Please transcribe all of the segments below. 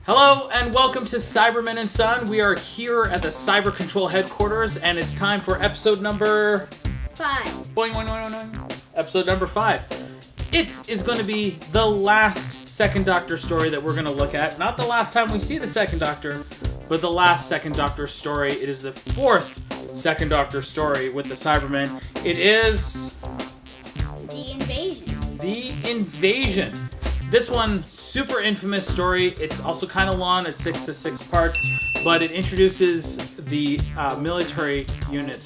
Hello and welcome to Cyberman Son. We are here at the Cyber Control headquarters, and it's time for episode number 5. Boing, boing, boing, boing. Episode number 5. It is going to be the last Second Doctor story that we're going to look at. Not the last time we see the Second Doctor, but the last Second Doctor story. It is the 4th Second Doctor story with the Cybermen. It is The Invasion. The Invasion. This one, super infamous story. It's also kind of long. It's 6 to 6 parts, but it introduces the military unit.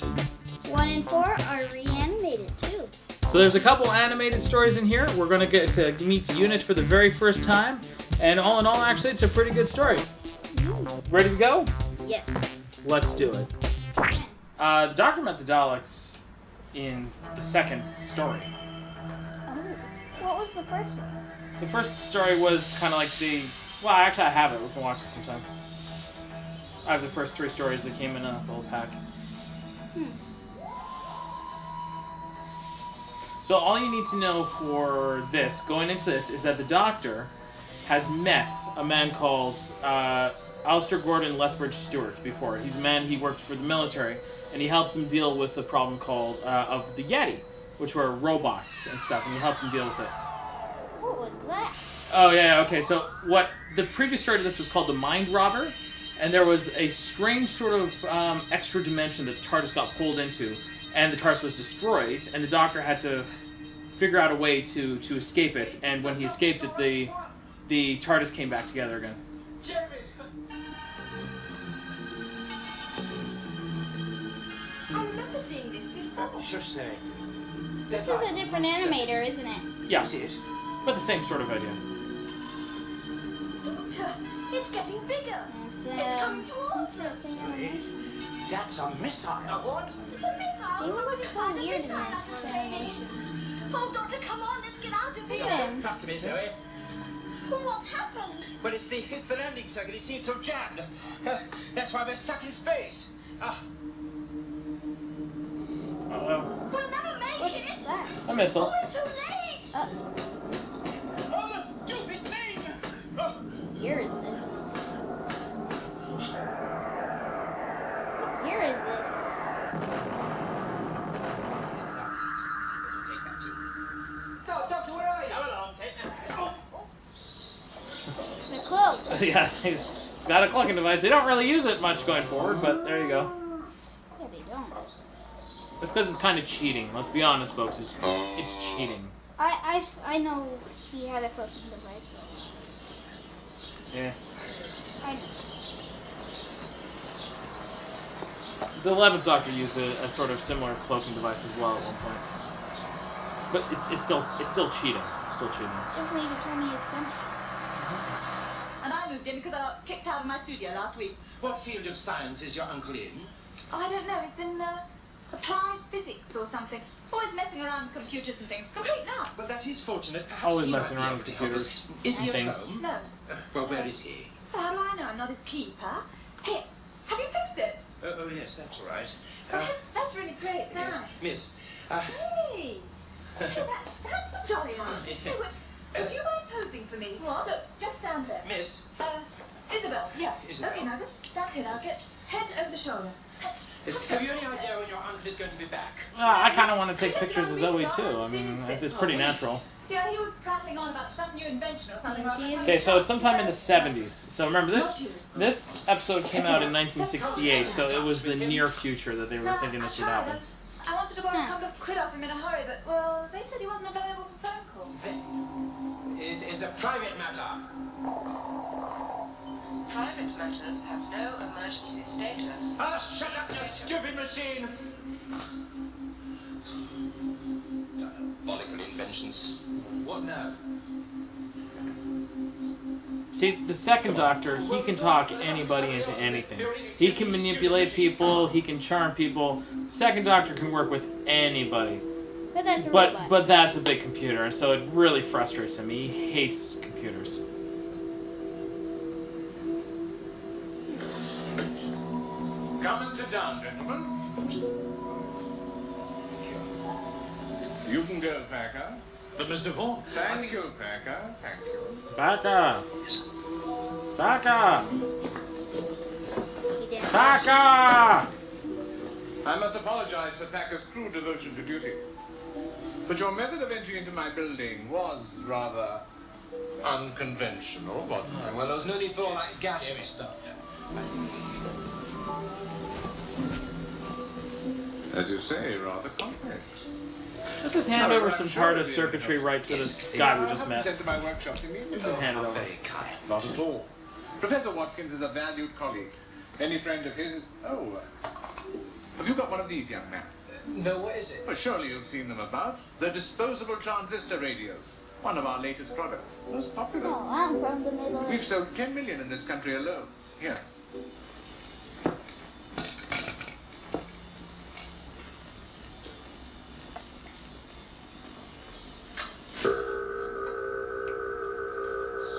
1 and 4 are reanimated too. So there's a couple animated stories in here. We're going to get to meet Unit for the very first time, and all in all, actually, it's a pretty good story. Ready to go? Yes. Let's do it. The Doctor met the Daleks in the second story. Oh, what was the first one? The first story was kind of like the... Well, actually, I have it. We can watch it sometime. I have the first 3 stories that came in a little pack. So all you need to know for this, going into this, is that the Doctor has met a man called Alistair Gordon Lethbridge Stewart before. He's a man, he worked for the military, and he helped them deal with the problem called of the Yeti, which were robots and stuff, and he helped them deal with it. What was that? Oh, yeah, okay. So what the previous story to this was called The Mind Robber, and there was a strange sort of extra dimension that the TARDIS got pulled into, and the TARDIS was destroyed, and the Doctor had to figure out a way to escape it, and when he escaped it, the TARDIS came back together again. I remember seeing this before. Shush, Neri. This is a different animator, isn't it? Yeah, See it? but the same sort of idea. Doctor, it's getting bigger. It's It's coming towards us. interesting animation. That's a missile. A what? It's a missile. Jima looks so weird in this animation. Oh, Doctor, come on, let's get out of Look here. at him. Trust me, Zoe. What's happened? But it's the landing circuit. It seems to have jammed. That's why we're stuck in space. Ah, Uh-oh. We'll never make What's it. that? A missile. We're too late. oh, the stupid thing! Oh. Year is this? What year is this? Take that too. No, Doctor, where are you? Come along, take that. The cloak. Yeah, it's got a clocking device. They don't really use it much going forward, but there you go. Yeah, they don't. It's because it's kind of cheating. Let's be honest, folks. It's cheating. I know he had a cloaking device. Yeah. I The 11th Doctor used a sort of similar cloaking device as well at one point. But it's still cheating. It's still cheating. definitely the 20th century. And I moved in because I got kicked out of my studio last week. What field of science is your uncle in? Oh, I don't know. It's in applied physics or something. Always messing around with computers and things. Complete now. Well, that is fortunate. Perhaps Always he might messing be around able with to help computers us. Is he and at things. home? No. Well, where is he? How do I know? I'm not his keeper. Hey, have you fixed it? Oh, yes, that's all right. That's really great. Yes, Nice. Miss. Hey! Hey, that's the jolly one. Hey, would you mind posing for me? What? Look, just stand there. Miss. Isabel, yeah. Isabel. Okay, now just stand here. Now get head over the shoulder. Have you any idea when your uncle is going to be back? I kind of want to take pictures of Zoe too. I mean, it's pretty natural. Yeah, he was prattling on about some new invention or something. And she is- Okay, so it's sometime in the 70s. So remember, this episode came out in 1968, so it was the near future that they were thinking this would happen. I wanted to borrow a couple of quid off him in a hurry, but, well, they said he wasn't available for phone call. It's a private matter. Private matters have no emergency status. Ah, shut up, you stupid machine! Diabolical inventions. What now? See, the second Doctor, he can talk anybody into anything. He can manipulate people, he can charm people. The second Doctor can work with anybody. But that's a robot. But that's a big computer, and so it really frustrates him. He hates computers. Come and sit down, gentlemen. You can go, Packer. But Mr. Vaughn. Thank you, Packer. Thank you. Baka! Baka! He did. Baka! I must apologize for Packer's crude devotion to duty. But your method of entry into my building was rather unconventional, wasn't it? Well, there was no need for all that gas stuff. As you say, rather complex. Let's just hand over some TARDIS circuitry right to this guy we just met. Sent to my workshop immediately. Let's just hand it over. Very kind. Not at all. Professor Watkins is a valued colleague. Any friend of his... Oh, have you got one of these, young man? No, what is it? Well, surely you've seen them about. They're disposable transistor radios. One of our latest products. Most popular. Oh, I'm from the Middle We've East. sold 10 million in this country alone. Here.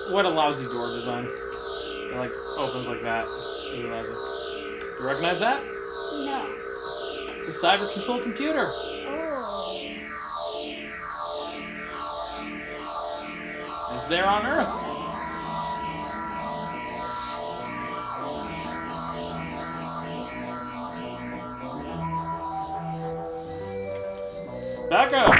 What a lousy door design. It like opens like that. It's really lousy. You recognize that? No. It's the cyber control computer. Oh. It's there on Earth. Back up!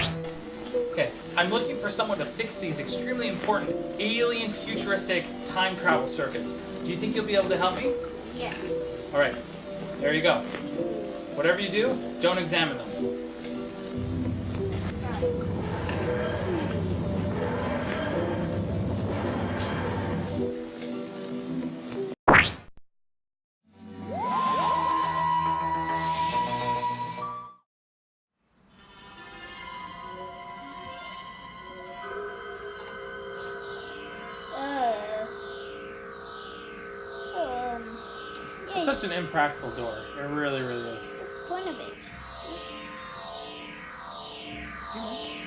Okay, I'm looking for someone to fix these extremely important alien futuristic time travel circuits. Do you think you'll be able to help me? Yes. Alright, there you go. Whatever you do, don't examine them. It's such an impractical door. It really, really is. What's the point of it? Oops. Do you mind?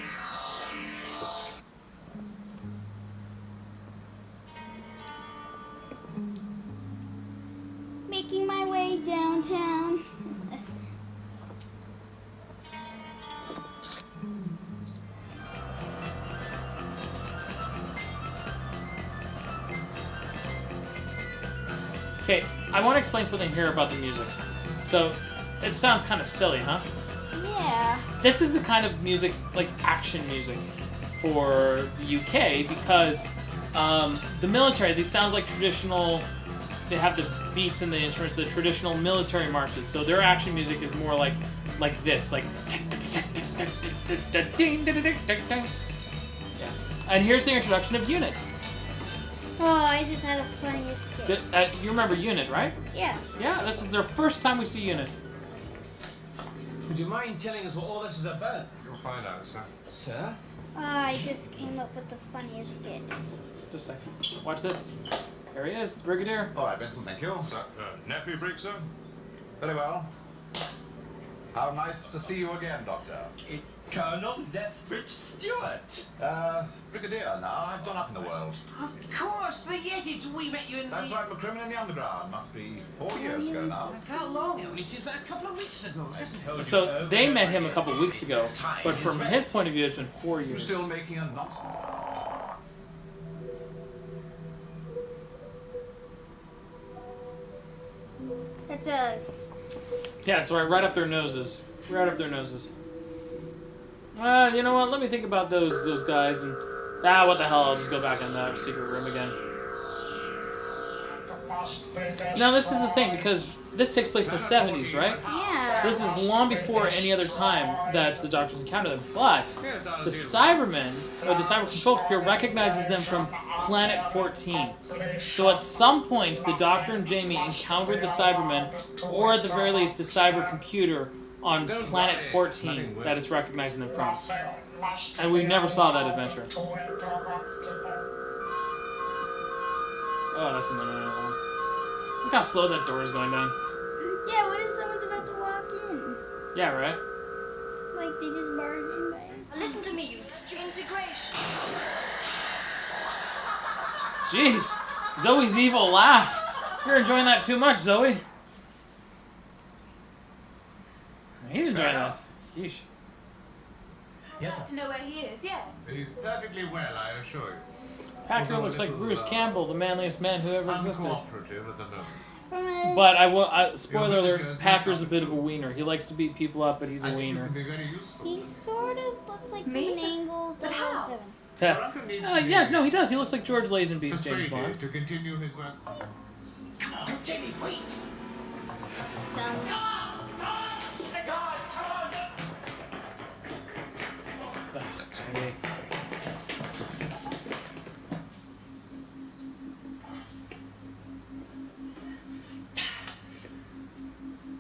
Making my way downtown. Okay, I want to explain something here about the music. So, it sounds kind of silly, huh? Yeah. This is the kind of music, like action music, for the UK because the military, these sounds like traditional, they have the beats and the instruments, the traditional military marches. So their action music is more like this, like yeah. And here's the introduction of Unit. Oh, I just had a funny skit. You remember Unit, right? Yeah. Yeah, this is their first time we see Unit. Would you mind telling us what all this is about? You'll find out, sir. Sir? I just came up with the funniest skit. Just a second. Watch this. There he is, Brigadier. All right, Benson, thank you. Nephew Briggs, sir? Very well. How nice to see you again, Doctor. It's Colonel Lethbridge Stewart. Brigadier now. I've gone up in the world. Of course, the Yetis. We met you in That's the... right, McCrimmon in the Underground. Must be 4 years ago now. How long? It only seems like a couple of weeks ago. So they met him a couple of weeks ago, but from his point of view, it's been 4 You're years. still making a nonsense. That's a... Yeah, so right up their noses. Right up their noses. You know what? Let me think about those guys and what the hell? I'll just go back in that secret room again. Now this is the thing because this takes place in the 70s, right? Yeah. So this is long before any other time that the Doctors encounter them. But the Cybermen, or the Cyber Control Computer, recognizes them from Planet 14. So at some point, the Doctor and Jamie encountered the Cybermen, or at the very least, the Cyber Computer on Planet 14 that it's recognizing them from. And we never saw that adventure. Oh, that's another one. Look how slow that door is going down. Yeah, what if someone's about to walk in? Yeah, right? like they just barged in by us. Listen to me, you integration. Jeez, Zoe's evil laugh. You're enjoying that too much, Zoe. He's enjoying this. Yeesh. I'd like to know where he is, yes. He's perfectly well, I assure you. PAH-kur looks like Bruce Campbell, the manliest man who ever existed. Uncooperative at the moment. But spoiler alert, PAH-kur's a bit of a wiener. He likes to beat people up, but he's a wiener. Be very useful. He sort of looks like Me? an angle But how? 007. Yes, no, he does. He looks like George Lazenby's James Persuaded Bond. to continue his work. Come on, Jamie, wait. Dumb. The guards, come on. Ugh, Jamie.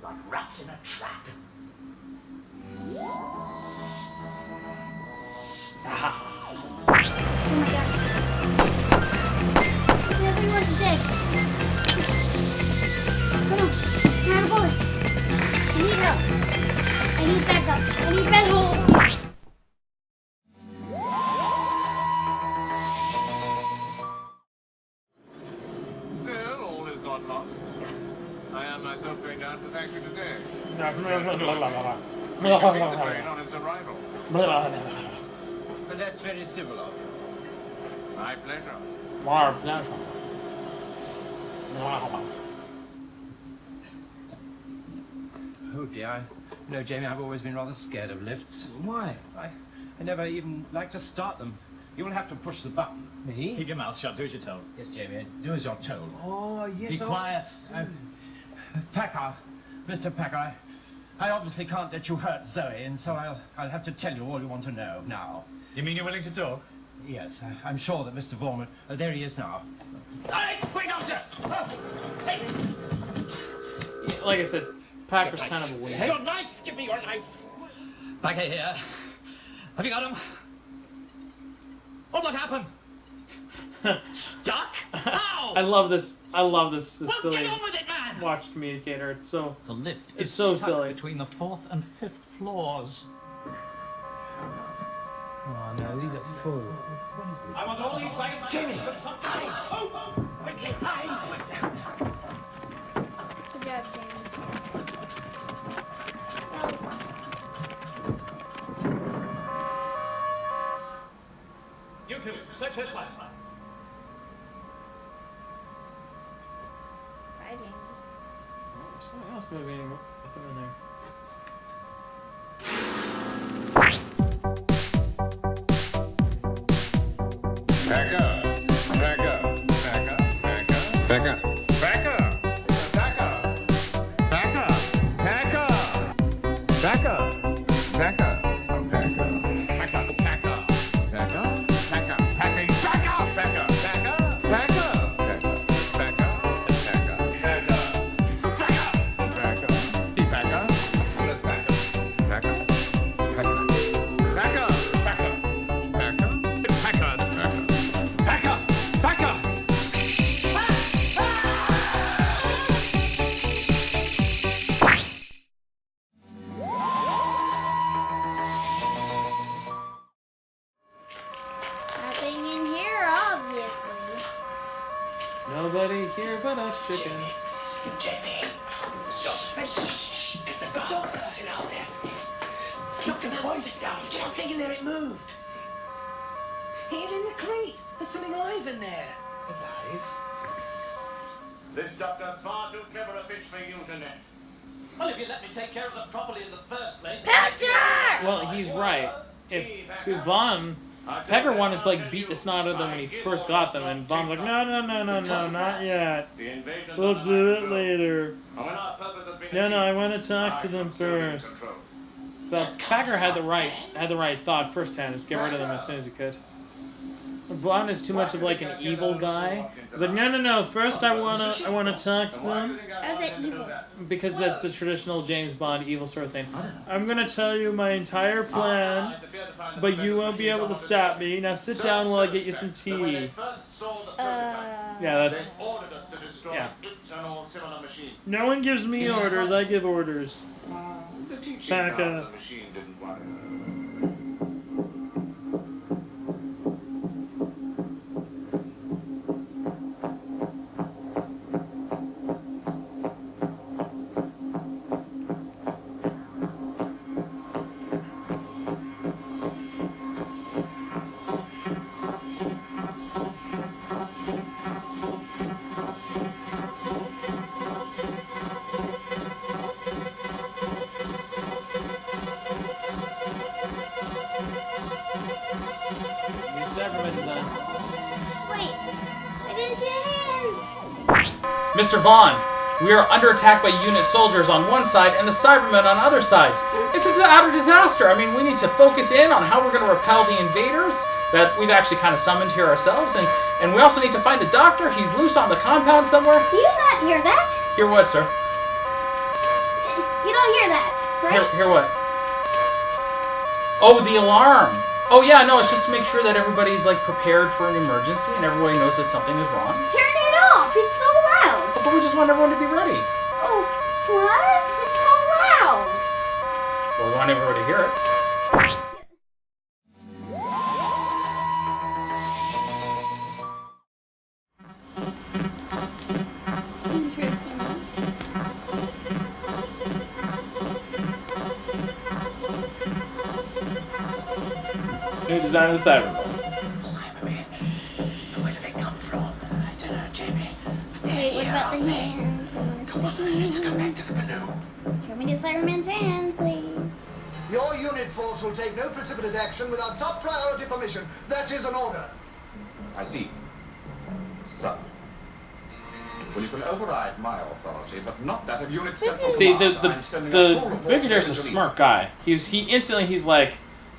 Like rats in a trap. Oh my gosh. Everyone's dead. Come on. I'm out of bullets. I need help. I need backup. I need backup. Still, all is not lost. I am myself going down to the factory today. Blah, The train on its arrival. But that's very civil of you. My pleasure. Oh dear, Jamie, I've always been rather scared of lifts. Why? I never even like to start them. You will have to push the button. Me? Keep your mouth shut. Do as you're told. Yes, Jamie, do as you're told. Oh, yes. Be quiet. PAH-kur, Mr. PAH-kur, I obviously can't let you hurt Zoe, and so I'll have to tell you all you want to know now. You mean you're willing to talk? Yes, I'm sure that Mr. Vaughn, there he is now. Hey, wait, officer! Oh, hey. Like I said, PAH-kur's kind of a wiener. Your knife! Give me your knife! Back here. Have you got him? Oh, what happened? Stuck? How? I love this Well, silly get on with it, man! watch communicator. It's so The lift It's is so stuck silly. between the 4th and 5th floors. Oh no, these are full. I want all these wagons. Jamie! Hide! Oh, quickly, hide! Good job, Jamie. Well, You two, search this place. bye, Jamie. something else moving with him in there. Back up. Back up. Back up. Back up. Back up. Back up. Back up. Back up. Back up. Back up. Back up. Back up. Back up. Back up. Back up. Back up. Packing. Back up. Back up. Back up. Back up. Back up. Back up. Back up. Back up. Back up. Back up. Back up. Let's back up. Back up. Back up. Back up. Back up. Back up. Back up. Back up. Back up. Nothing in here, obviously. Nobody here but us chickens. Jamie! Stop! The doctor's still out there. Doctor, now voice it down. Get up there, there it moved. Here in the crate. There's something alive in there. Alive? This doctor's far too clever a fish for you to net. Well, if you let me take care of them properly in the first place. PAH-kur! Well, he's right. If Vaughn, PAH-kur wanted to like beat the snot out of them when he first got them, and Vaughn's like, no, not yet. We'll do it later. No, I want to talk to them first. So PAH-kur had the right thought firsthand, is get rid of them as soon as he could. Vaughn is too much of like an evil guy. He's like, no. First, I wanna talk to them How's that evil? because that's the traditional James Bond evil sort of thing. I'm gonna tell you my entire plan, but you won't be able to stop me. Now sit down while I get you some tea. Yeah, that's yeah. No one gives me orders. I give orders. teaching Back now up. the machine didn't work. New Cyberman design. Wait, I didn't see the hands. Mr. Vaughn, we are under attack by unit soldiers on one side and the Cybermen on other sides. It's an utter disaster. I mean, we need to focus in on how we're going to repel the invaders that we've actually kind of summoned here ourselves, and we also need to find the doctor. He's loose on the compound somewhere. Do you not hear that? Hear what, sir? You don't hear that, right? Hear what? Oh, the alarm. Oh yeah, no, it's just to make sure that everybody's like prepared for an emergency and everybody knows that something is wrong. Turn it off. It's so loud. But we just want everyone to be ready. Oh, what? It's so loud. Well, we want everybody to hear it. Interesting. New design of the Cybermen. Cybermen. Where do they come from? I don't know, Jamie. But they're Wait, what here, about the aren't they? hand? Come on, let's go back to the canoe. Show me the Cyberman's hand, please. Your unit force will take no precipitate action without top priority permission. That is an order. I see. So. Well, you can override my authority, but not that of Unit This Central is- See, Command. I'm sending a the full report Brigadier's a to the smart guy. He's like,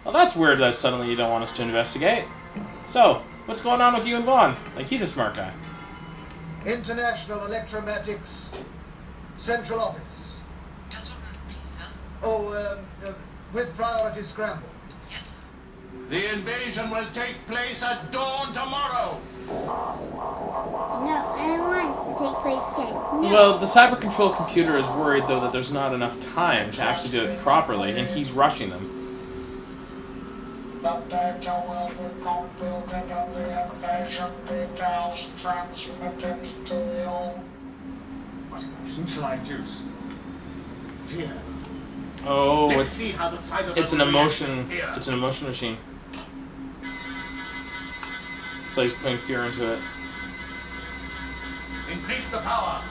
well, that's weird that suddenly you don't want us to investigate. So, what's going on with you and Vaughn? Like, he's a smart guy. International Electromagnetics Central Office. Oh, with priority scramble. The invasion will take place at dawn tomorrow. No, I want it to take place then. No. Well, the cyber control computer is worried, though, that there's not enough time to actually do it properly, and he's rushing them. What emotion shall I choose? Fear. Oh, Let's see how the Cybermen it's an will react emotion. here. It's an emotion machine. So he's putting fear into it. Increase the power.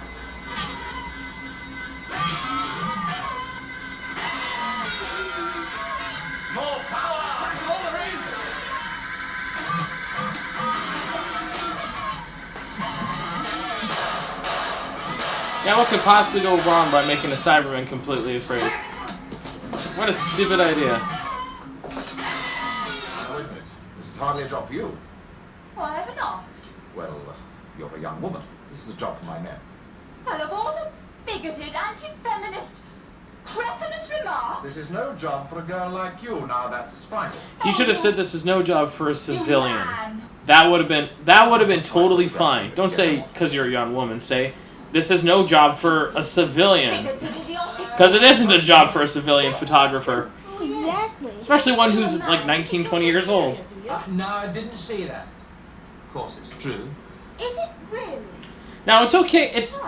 More power. All the race. Yeah, what could possibly go wrong by making a Cyberman completely afraid? What a stupid idea. Now, wait a minute. This is hardly a job for you. Why ever not? Well, you're a young woman. This is a job for my men. Well, of all the bigoted, anti-feminist, cretinous remarks. This is no job for a girl like you. Now, that's final. He should have said this is no job for a You civilian. man. That would have been totally fine. Don't say because you're a young woman. Say this is no job for a civilian. Bigoted, idiotic. Because it isn't a job for a civilian photographer. Exactly. Especially one who's like 19, 20 years old. No, I didn't say that. Of course, it's true. Is it really? Now it's okay. It's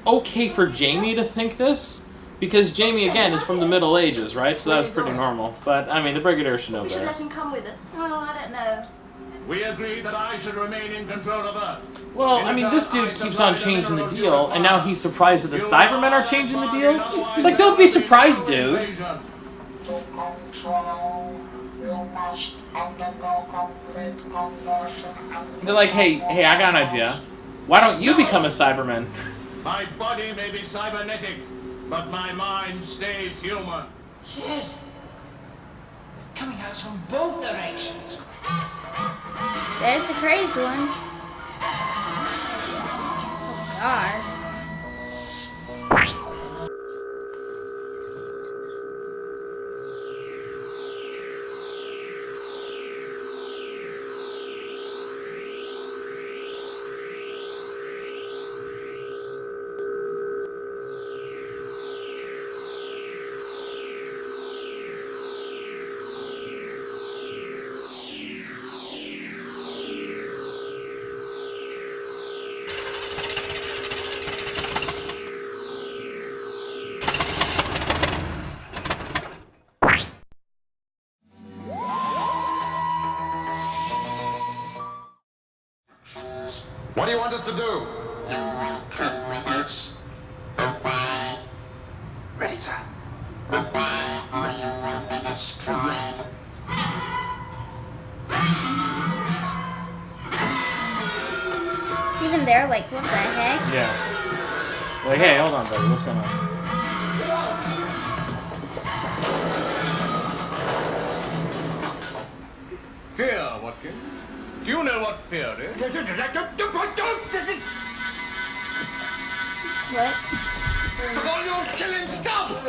okay for Jamie to think this because Jamie again is from the Middle Ages, right? So that was pretty normal. But I mean, the Brigadier should know We should better. let him come with us. Oh, I don't know. We agree that I should remain in control of Earth. Well, I mean, this dude keeps on changing the deal, and now he's surprised that the Cybermen are changing the deal. It's like, don't be surprised, dude. They're like, hey, I got an idea. Why don't you become a Cyberman? My body may be cybernetic, but my mind stays human. Yes. Coming out from both directions. There's the crazed one. Oh, God. What do you want us to do? Ready, sir. Even they're like, what the heck? Yeah. Like, hey, hold on, buddy. What's going on? Fear, Watkins. Do you know what fear is? What? Of all your killing stuff!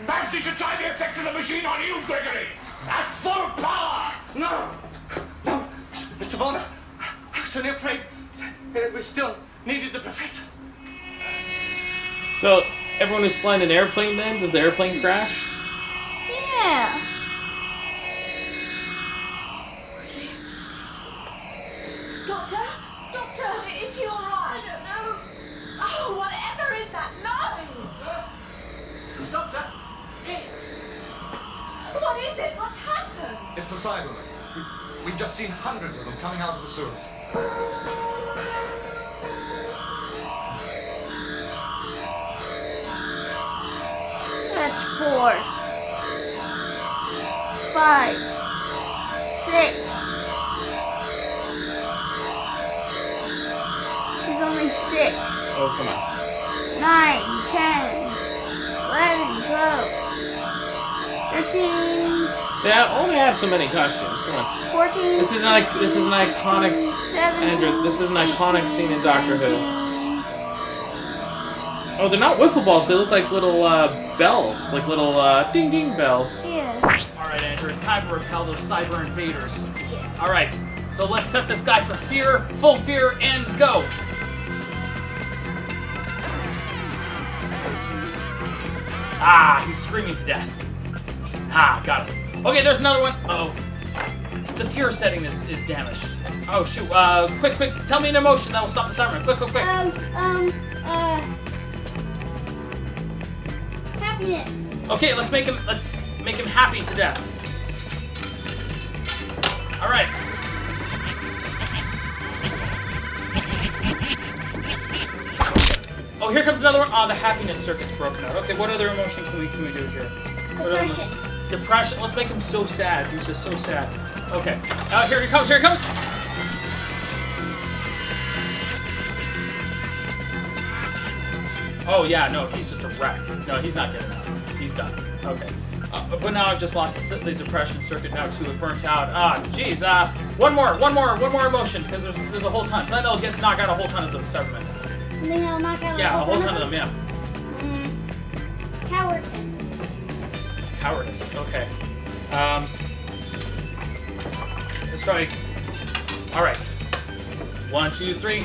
Perhaps you should try the effect of the machine on you, Gregory! At full power! No! No! Mr. Vaughn, I was only afraid that we still needed the professor. So, everyone who's flying an airplane then? Does the airplane crash? Yeah. Doctor? Doctor, is he all right? I don't know. Oh, whatever is that noise? Doctor! What is it? What's happened? It's the Cybermen. We've just seen hundreds of them coming out of the sewers. That's 4, 5, 6. There's only 6. Oh, come on. 9, 10, 11, 12, 13, They only have so many costumes. Come on. 14. This is an iconic. 17, Andrew, this is an iconic 18, scene in Doctor Who. 19. Oh, they're not wiffle balls. They look like little bells, like little ding ding bells. Yeah. All right, Andrew, it's time to repel those cyber invaders. All right, so let's set this guy for fear, full fear, and go. Ah, he's screaming to death. Ah, got him. Okay, there's another one. Uh-oh. The fear setting is damaged. Oh, shoot. Quick, tell me an emotion that will stop the Cyberman. Quick. Happiness. Okay, let's make him happy to death. All right. Oh, here comes another one. Ah, the happiness circuit's broken out. Okay, what other emotion can we do here? What other Depression. Depression. Let's make him so sad. He's just so sad. Okay. Here he comes. Oh yeah, no, he's just a wreck. No, he's not getting out. He's done. Okay. But now I've just lost the depression circuit now too. It burnt out. Geez. One more emotion because there's a whole ton. So then they'll knock out a whole ton of the Cybermen. Something that'll knock out Yeah, a whole ton of them. Yeah. Cowardness. Cowardice. Okay. Let's try. All right. 1, 2, 3.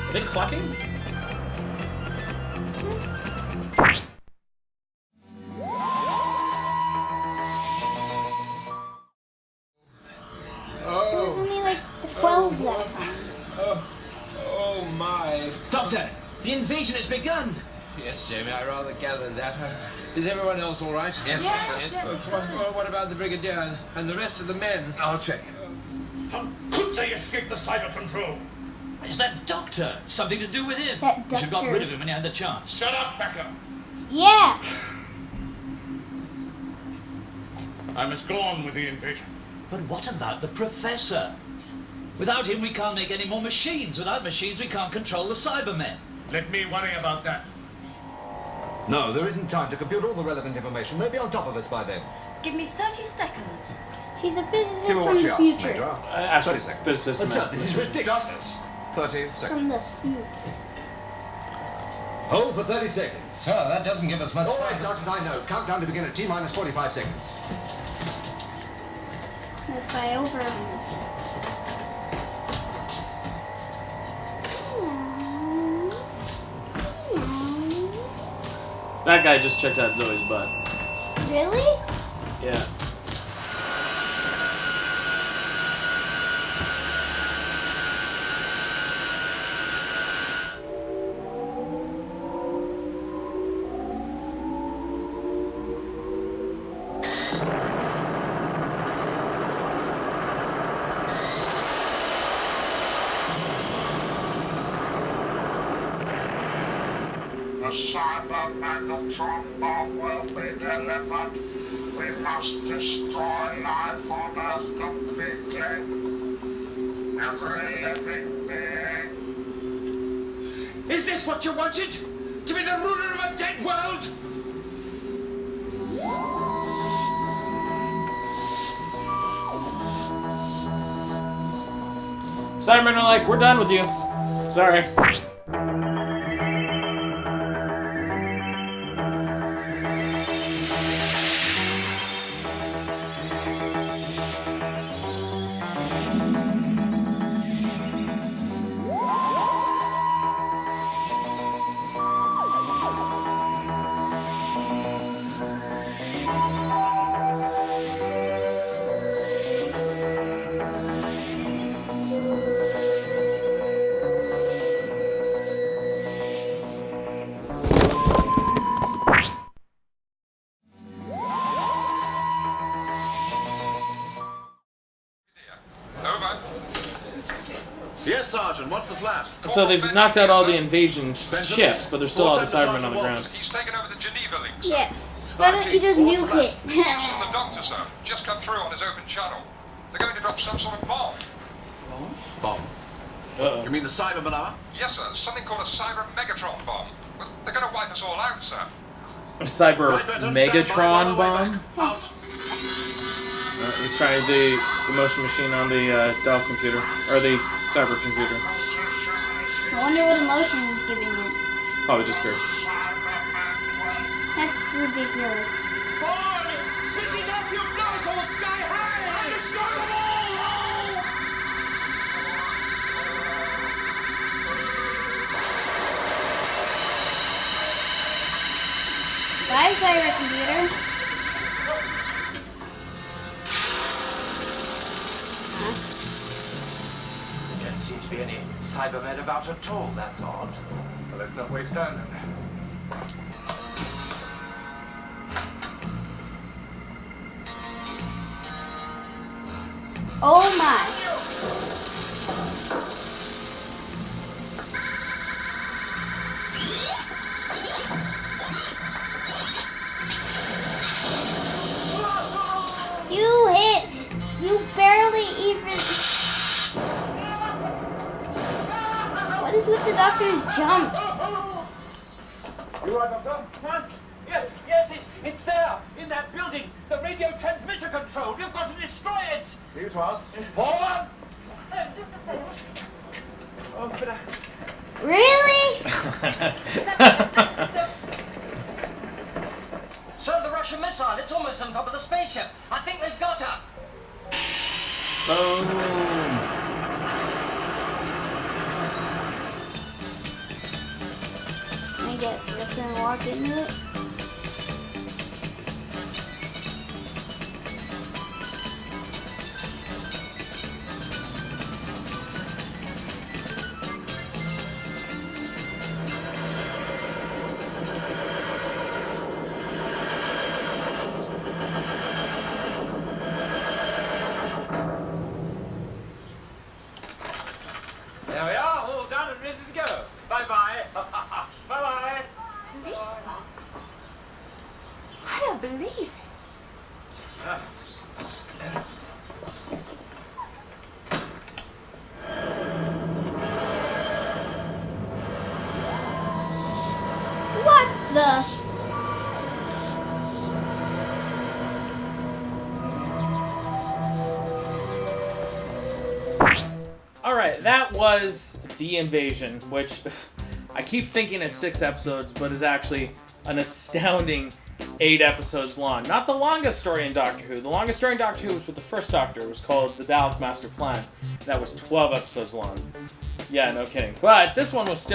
Are they clucking? There's only like 12 that time. Oh my. Doctor, the invasion has begun. Yes, Jamie, I rather gathered that. Is everyone else all right? Yes. What about the Brigadier and the rest of the men? I'll check. How could they escape the cyber control? Is that doctor something to do with him? That You should have got doctor. rid of him when he had the chance. Shut up, Becker. Yeah. I must go on with the invasion. But what about the professor? Without him, we can't make any more machines. Without machines, we can't control the Cybermen. Let me worry about that. No, there isn't time to compute all the relevant information. They'll be on top of us by then. Give me 30 seconds. She's a physicist Give me from what she the asks, future. Major. Physicist. This is ridiculous. Just 30 seconds. From the future. Hold for 30 seconds. Sir, that doesn't give us much All right, Sergeant, I know. Countdown to begin at T-minus 45 seconds. If I over. That guy just checked out Zoe's butt. Really? Yeah. Cyberman Son will be delivered. We must destroy life on Earth completely. Every living being. Is this what you wanted? To be the ruler of a dead world? Cybermen are like, we're done with you. Sorry. Yes, Sergeant, what's the flat? So they've knocked out all the invasion ships, but there's still all the Cybermen on the ground. He's taken over the Geneva link, sir. Yeah. Why don't you just nuke it? News from the doctor, sir. Just come through on his open channel. They're going to drop some sort of bomb. Bomb. Uh-oh. You mean the Cybermen are? Yes, sir. Something called a Cyber Megatron bomb. Well, they're going to wipe us all out, sir. A Cyber Right, Benton, Megatron stand by, bomb? Out. He's trying the emotion machine on the Dell computer, or the cyber computer. I wonder what emotion he's giving it. Probably just fear. That's ridiculous. Boy! Switching off your blows all sky high! Destroy them all! Bye, cyber computer. There don't seem to be any Cybermen about at all, that's odd. Well, let's not waste time then. Oh my. You barely even. What is with the doctor's jumps? You right, Doctor? What? Yes, it's there, in that building. The radio transmitter control. You've got to destroy it. Leave it to us. Forward! Oh, but I... Really? Sir, the Russian missile. It's almost on top of the spaceship. I think they've got her. Boom. I guess this and walk into it. There we are, all done and ready to go. Bye-bye. Bye-bye. Police box? I don't believe it. What the? Alright, that was The Invasion, which I keep thinking is 6 episodes, but is actually an astounding 8 episodes long. Not the longest story in Doctor Who. The longest story in Doctor Who was with the first Doctor. It was called The Dalek Master Plan. That was 12 episodes long. Yeah, no kidding. But this one was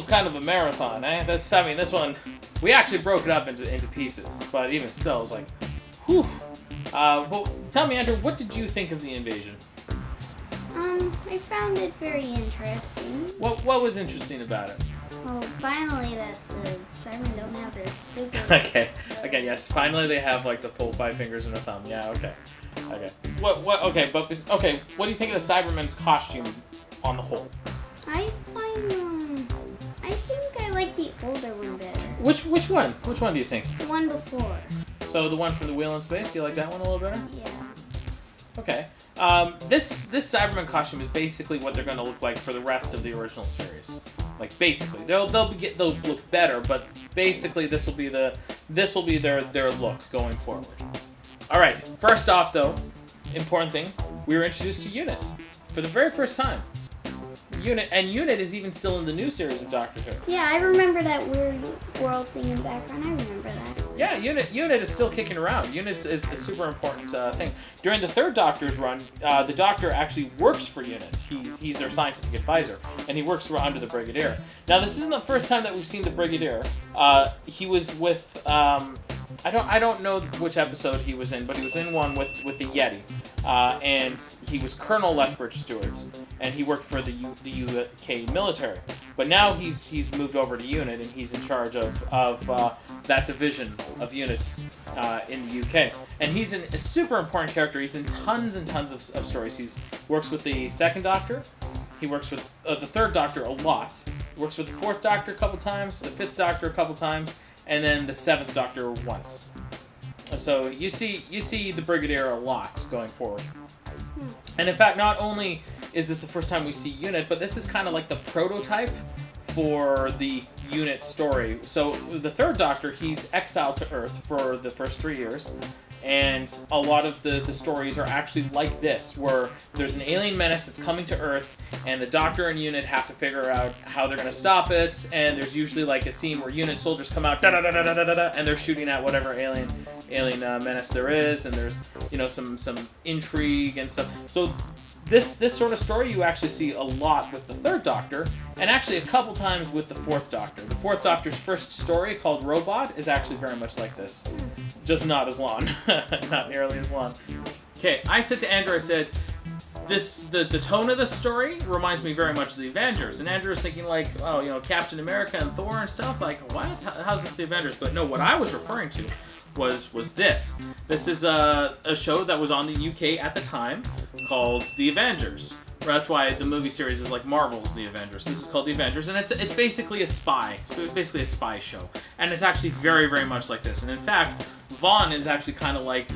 kind of a marathon, eh? This one, we actually broke it up into pieces, but even still, it was like, whew. Well, tell me, Andrew, what did you think of The Invasion? I found it very interesting. What was interesting about it? Well, finally that the Cybermen don't have their stupid... Okay, yes, finally they have, like, the full 5 fingers and a thumb. Yeah, okay. What do you think of the Cybermen's costume on the whole? I find, I think I like the old Which one? Which one do you think? The one before. So the one from the Wheel in Space, you like that one a little better? Yeah. Okay. This Cyberman costume is basically what they're going to look like for the rest of the original series. Like basically, they'll look better, but basically this will be their look going forward. All right. First off, though, important thing, we were introduced to Unit for the very first time. Unit is even still in the new series of Doctor Who. Yeah, I remember that weird world thing in the background. I remember that. Yeah, Unit is still kicking around. Unit is a super important thing. During the third Doctor's run, the Doctor actually works for Unit. He's their scientific advisor, and he works under the Brigadier. Now, this isn't the first time that we've seen the Brigadier. He was with I don't know which episode he was in, but he was in one with the Yeti, and he was Colonel Lethbridge Stewart, and he worked for the UK military. But now he's moved over to Unit, and he's in charge of that division of units in the UK. And he's a super important character. He's in tons and tons of stories. He works with the second Doctor. He works with the third Doctor a lot. He works with the fourth Doctor a couple times, the fifth Doctor a couple times, and then the seventh Doctor once. So you see the Brigadier a lot going forward. And in fact, not only is this the first time we see Unit, but this is kind of like the prototype for the Unit story. So the third Doctor, he's exiled to Earth for the first 3 years, and a lot of the stories are actually like this, where there's an alien menace that's coming to Earth, and the Doctor and Unit have to figure out how they're going to stop it, and there's usually like a scene where Unit soldiers come out, and they're shooting at whatever alien menace there is, and there's, you know, some intrigue and stuff. So this sort of story you actually see a lot with the third Doctor, and actually a couple times with the fourth Doctor. The fourth Doctor's first story, called Robot, is actually very much like this. Just not as long. Not nearly as long. Okay, I said to Andrew, I said, the tone of this story reminds me very much of the Avengers. And Andrew was thinking like, oh, you know, Captain America and Thor and stuff. Like, what? How's this the Avengers? But no, what I was referring to was this. This is a show that was on the UK at the time called The Avengers. That's why the movie series is like Marvel's The Avengers. This is called The Avengers, and it's basically a spy. It's basically a spy show, and it's actually very, very much like this. And in fact, Vaughn is actually kind of like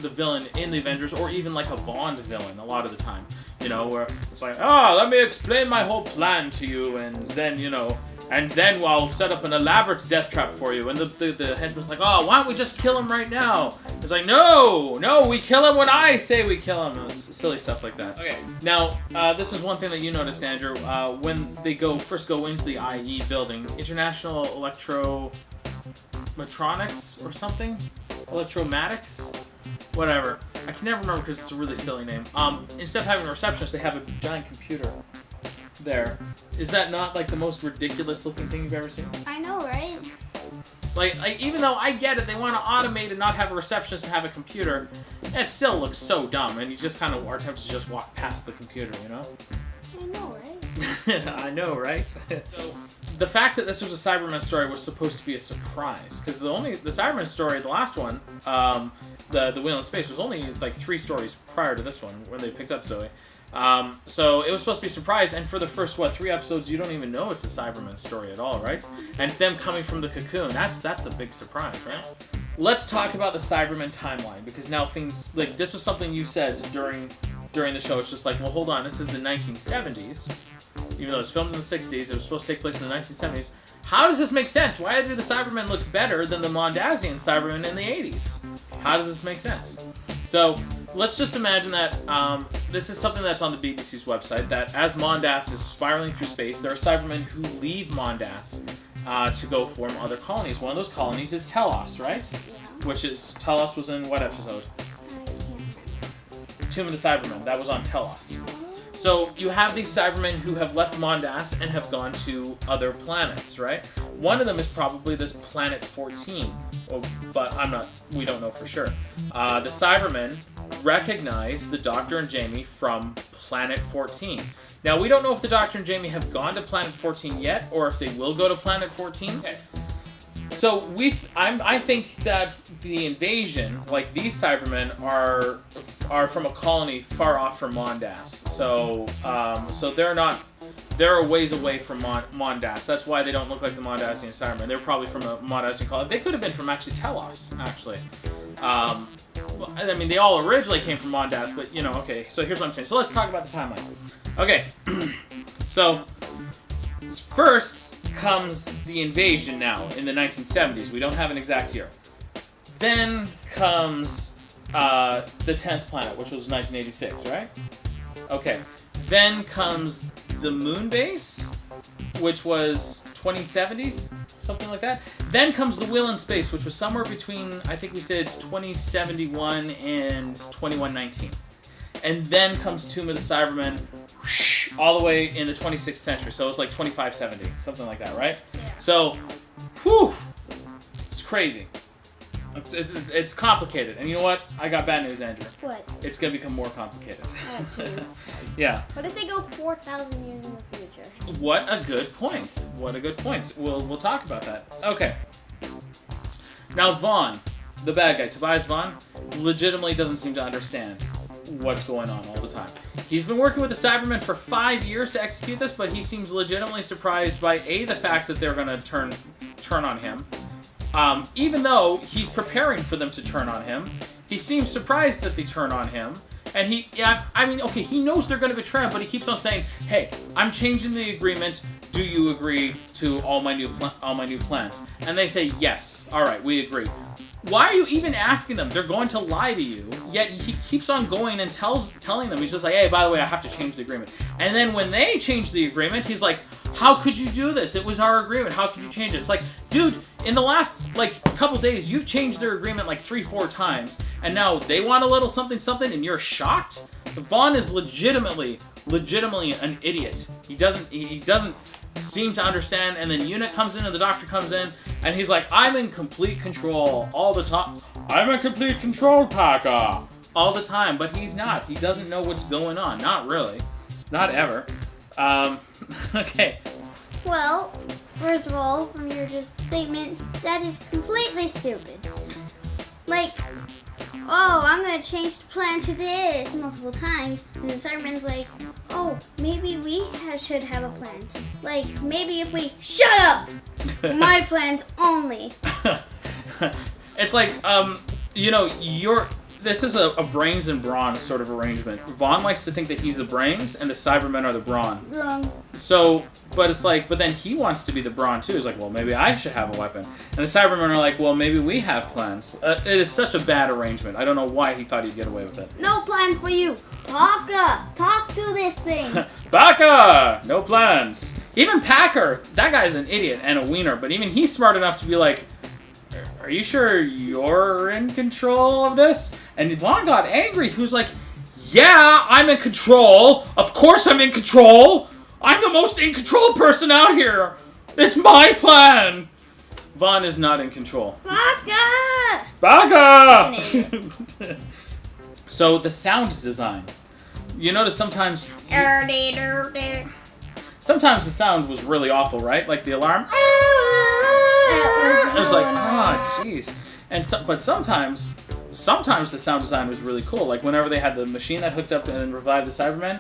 the villain in The Avengers, or even like a Bond villain a lot of the time. You know, where it's like, let me explain my whole plan to you, and then, you know, and then I'll set up an elaborate death trap for you. And the henchman's like, oh, why don't we just kill him right now? It's like, no, we kill him when I say we kill him. And it's silly stuff like that. Okay, now, this is one thing that you noticed, Andrew. When they first go into the IE building, International Electrometronics or something? Electromatics? Whatever. I can never remember because it's a really silly name. Instead of having a receptionist, they have a giant computer there. Is that not like the most ridiculous looking thing you've ever seen? I know, right? Like even though I get it, they want to automate and not have a receptionist and have a computer, it still looks so dumb, and you just kind of are tempted to just walk past the computer, you know? I know, right? I know, right? So, the fact that this was a Cyberman story was supposed to be a surprise, because the Cyberman story, the last one, the Wheel in Space, was only like 3 stories prior to this one when they picked up Zoe. So it was supposed to be a surprise, and for the first 3 episodes, you don't even know it's a Cyberman story at all, right? And them coming from the cocoon, that's the big surprise, right? Let's talk about the Cyberman timeline, because now things like this was something you said during the show. It's just like, well, hold on, this is the 1970s. Even though it was filmed in the 60s, it was supposed to take place in the 1970s. How does this make sense? Why do the Cybermen look better than the Mondasian Cybermen in the 80s? How does this make sense? So let's just imagine that this is something that's on the BBC's website, that as Mondas is spiraling through space, there are Cybermen who leave Mondas to go form other colonies. One of those colonies is Telos, right? Yeah. Which is, Telos was in what episode? I can't remember. Tomb of the Cybermen. That was on Telos. So you have these Cybermen who have left Mondas and have gone to other planets, right? One of them is probably this Planet 14, but we don't know for sure. The Cybermen recognize the Doctor and Jamie from Planet 14. Now, we don't know if the Doctor and Jamie have gone to Planet 14 yet, or if they will go to Planet 14. Okay. So I think that the invasion, like these Cybermen, are from a colony far off from Mondas. So they're they're a ways away from Mondas. That's why they don't look like the Mondasian Cybermen. They're probably from a Mondasian colony. They could have been from actually Telos, actually. Well, I mean, they all originally came from Mondas, but, you know, okay. So here's what I'm saying. So let's talk about the timeline. Okay. So, first comes the invasion now in the 1970s. We don't have an exact year. Then comes the 10th planet, which was 1986, right? Okay. Then comes the moon base, which was 2070s, something like that. Then comes the Will in Space, which was somewhere between, I think we said 2071 and 2119. And then comes Tomb of the Cybermen, whoosh, all the way in the 26th century. So it was like 2570, something like that, right? Yeah. So, whew, it's crazy. It's complicated. And you know what? I got bad news, Andrew. What? It's going to become more complicated. Oh, jeez. Yeah. What if they go 4,000 years in the future? What a good point. What a good point. We'll talk about that. Okay. Now, Vaughn, the bad guy, Tobias Vaughn, legitimately doesn't seem to understand what's going on all the time. He's been working with the Cybermen for 5 years to execute this, but he seems legitimately surprised by, A, the fact that they're going to turn on him. Even though he's preparing for them to turn on him, he seems surprised that they turn on him. And he knows they're going to betray him, but he keeps on saying, "Hey, I'm changing the agreement. Do you agree to all my new plans?" And they say, "Yes. All right, we agree." Why are you even asking them? They're going to lie to you. Yet he keeps on going and telling them. He's just like, "Hey, by the way, I have to change the agreement." And then when they change the agreement, he's like, "How could you do this? It was our agreement. How could you change it?" It's like, dude, in the last couple days, you've changed their agreement 3-4 times, and now they want a little something, and you're shocked. Vaughn is legitimately an idiot. He doesn't seem to understand. And then Unit comes in, and the Doctor comes in, and he's like, "I'm in complete control all the time. I'm in complete control, PAH-kur." All the time, but he's not. He doesn't know what's going on. Not really. Not ever. Okay. Well, first of all, from your statement, that is completely stupid. Oh, I'm gonna change the plan to this multiple times, and the Cyberman's like, "Oh, maybe we should have a plan. Maybe if we shut up, my plans only." It's like, this is a brains and brawn sort of arrangement. Vaughn likes to think that he's the brains and the Cybermen are the brawn. Wrong. So, but then he wants to be the brawn too. He's like, "Well, maybe I should have a weapon." And the Cybermen are like, "Well, maybe we have plans." It is such a bad arrangement. I don't know why he thought he'd get away with it. No plans for you. PAH-kur, talk to this thing. PAH-kur! No plans. Even PAH-kur, that guy's an idiot and a wiener, but even he's smart enough to be like, "Are you sure you're in control of this?" And Vaughn got angry. He was like, "Yeah, I'm in control. Of course I'm in control. I'm the most in control person out here. It's my plan." Vaughn is not in control. PAH-kur! PAH-kur! So the sound design. You notice sometimes the sound was really awful, right? Like the alarm. It was like, jeez. But sometimes the sound design was really cool. Like whenever they had the machine that hooked up and revived the Cybermen,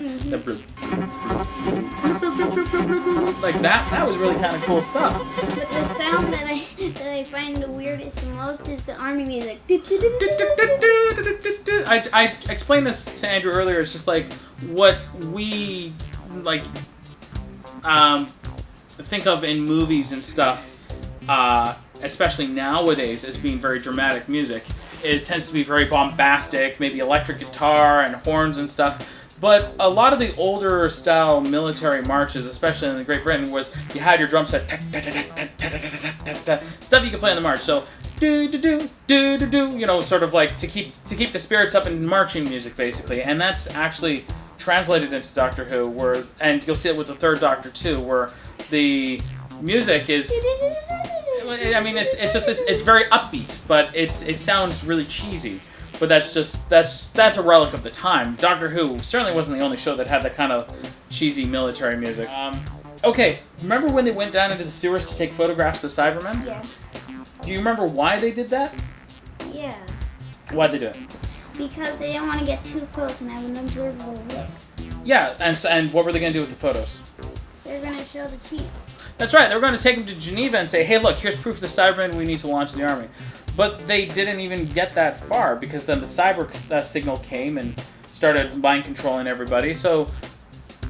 like that was really kind of cool stuff. But the sound that I find the weirdest the most is the army music. I explained this to Andrew earlier. It's just like what we think of in movies and stuff. Especially nowadays, as being very dramatic music. It tends to be very bombastic, maybe electric guitar and horns and stuff. But a lot of the older style military marches, especially in Great Britain, was you had your drum set, stuff you could play in the march. So sort of like to keep the spirits up in marching music, basically. And that's actually translated into Doctor Who, and you'll see it with the third Doctor too, where the music is. I mean, it's very upbeat, but it sounds really cheesy. But that's a relic of the time. Doctor Who certainly wasn't the only show that had that kind of cheesy military music. Okay, remember when they went down into the sewers to take photographs of the Cybermen? Yeah. Do you remember why they did that? Yeah. Why'd they do it? Because they didn't want to get too close and have an observable look. Yeah, and what were they going to do with the photos? They're show the chief. That's right. They were going to take him to Geneva and say, hey, look, here's proof of the Cybermen. We need to launch the army. But they didn't even get that far because then the cyber signal came and started mind controlling everybody. So,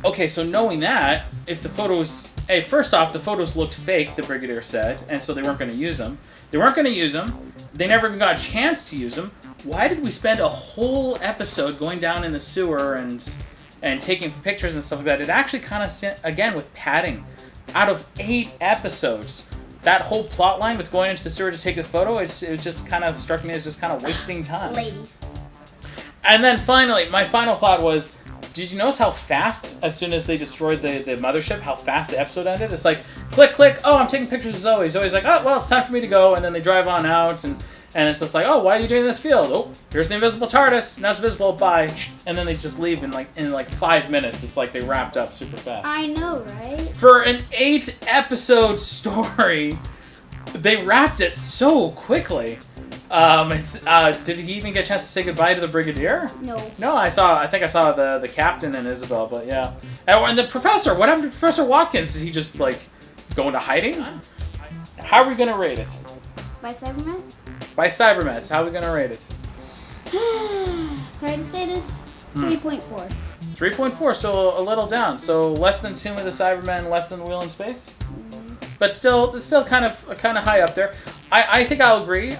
okay, so knowing that, if the photos... Hey, first off, the photos looked fake, the Brigadier said, and so they weren't going to use them. They weren't going to use them. They never even got a chance to use them. Why did we spend a whole episode going down in the sewer and taking pictures and stuff like that? It actually kind of, again, with padding. Out of 8 episodes, that whole plot line with going into the sewer to take a photo, it just kind of struck me as just kind of wasting time. Ladies. And then finally, my final thought was, did you notice how fast, as soon as they destroyed the mothership, how fast the episode ended? It's like, click, click, oh, I'm taking pictures of Zoe. Zoe's like, oh, well, it's time for me to go. And then they drive on out, and it's just like, oh, why are you doing this field? Oh, here's the invisible TARDIS. Now it's visible, bye. And then they just leave in like 5 minutes. It's like they wrapped up super fast. I know, right? For an 8-episode story, they wrapped it so quickly. Did he even get a chance to say goodbye to the Brigadier? No. No, I think I saw the captain and Isabel, but yeah. And the professor, what happened to Professor Watkins? Did he just, like, go into hiding? How are we going to rate it? By Cybermen? By Cybermen. How are we going to rate it? Sorry to say this, 3.4. 3.4, so a little down. So less than Tomb of the Cybermen, less than Wheel in Space? But still kind of high up there. I think I'll agree,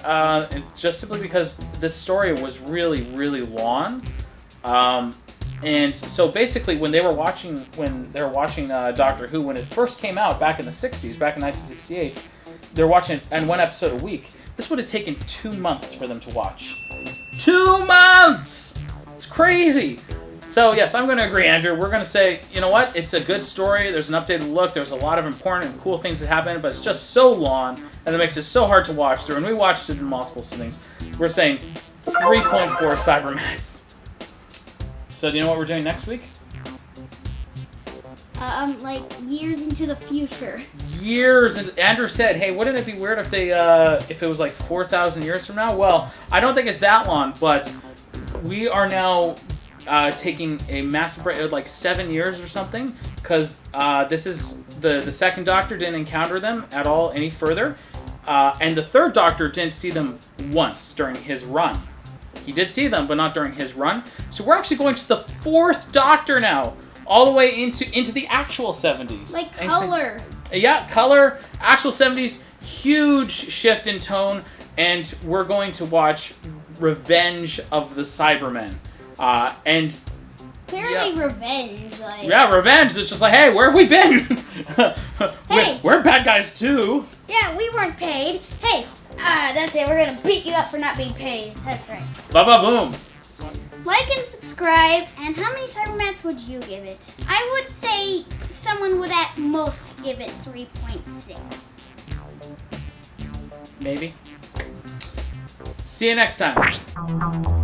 just simply because this story was really, really long. And so basically, when they were watching Doctor Who, when it first came out back in the 60s, back in 1968, they were watching it, and 1 episode a week. This would have taken 2 months for them to watch. 2 months! It's crazy! So, yes, I'm going to agree, Andrew. We're going to say, you know what? It's a good story. There's an updated look. There's a lot of important and cool things that happen, but it's just so long, and it makes it so hard to watch through. And we watched it in multiple sittings. We're saying 3.4 Cybermats. So, do you know what we're doing next week? Like years into the future. Years, and Andrew said, "Hey, wouldn't it be weird if they, if it was like 4,000 years from now?" Well, I don't think it's that long, but we are now taking a massive break, like 7 years or something, because this is the second Doctor didn't encounter them at all any further, and the third Doctor didn't see them once during his run. He did see them, but not during his run. So we're actually going to the 4th Doctor now, all the way into the actual 70s. Like color. Yeah, color, actual 70s, huge shift in tone, and we're going to watch Revenge of the Cybermen. And clearly revenge. Like... Yeah, revenge. It's just like, hey, where have we been? Hey! We're bad guys too. Yeah, we weren't paid. Hey, that's it. We're going to beat you up for not being paid. That's right. Ba-ba-boom. Like and subscribe. And how many Cybermats would you give it? I would say someone would at most give it 3.6. Maybe. See you next time.